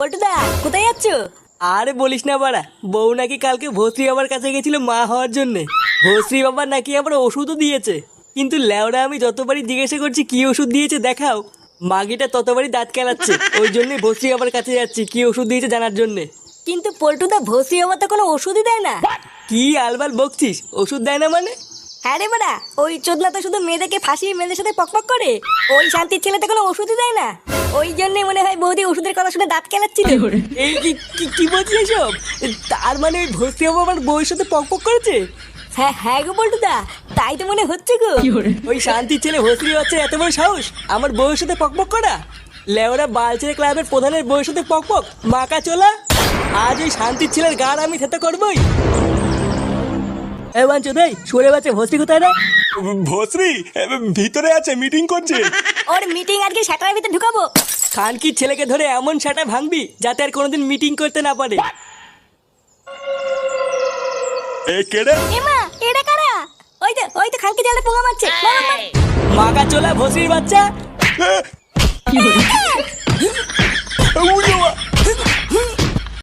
পল্টুদা কোথায় যাচ্ছ? আরে বলিস না বাড়া, বউ নাকি কালকে ভস্রী বাবার কাছে গেছিল মা হওয়ার জন্যে। ভস্রী বাবা নাকি আবার ওষুধও দিয়েছে, কিন্তু ল্যাওড়া আমি যতবারই জিজ্ঞাসা করছি কি ওষুধ দিয়েছে দেখাও, মাগিটা ততবারই দাঁত কেলাচ্ছে। ওই জন্যই ভস্রী বাবার কাছে যাচ্ছি কি ওষুধ দিয়েছে জানার জন্যে। কিন্তু পল্টুদা ভস্রী বাবা তো কোনো ওষুধই দেয় না। কি আলবাল বকছিস? ওষুধ দেয় না মানে? হ্যাঁ রে বাড়া, ওই চোদনা তো শুধু মেয়েদেরকে ফাঁসিয়ে মেয়েদের সাথে পকপক করে। ওই শান্তির ছেলে তো কোনো ওষুধই দেয় না। ওই জন্যই মনে হয় বৌদি ওষুধের কথা শুনে দাঁত কেলাচ্ছিল। এই কি বলছিস এসব? তার মানে ওই ভস্রী বাবা আমার বউয়ের সাথে পকপক করেছে? হ্যাঁ হ্যাঁ গো পল্টুদা, তাই তো মনে হচ্ছে গো। ওই শান্তির ছেলে ভস্রী হচ্ছে এত বড় সাহস আমার বউয়ের সাথে পকপক করা? লেওরা বালছেড়ে ক্লাবের প্রধানের বউয়ের সাথে পকপক, মাকা চোলা। আজ ওই শান্তির ছেলের গান আমি থেতে করবই। এ বাঞ্চোদাই, সরে বাচ্চা ভস্রী কোথায় রে? ভস্রী ভিতরে আছে, মিটিং করছে। ওর মিটিং আজকে স্যাটারের ভিতরে ঢুকাবো। খানকির ছেলেকে ধরে এমন সাটা ভাঙবি যাতে আর কোনোদিন মিটিং করতে না পারে। এ কেড়ে এমা এটা কারা? ওই তো খানকি জালে পোঙা মারছে। মার, মার। মাকা চোলা ভস্রীর বাচ্চা। এ,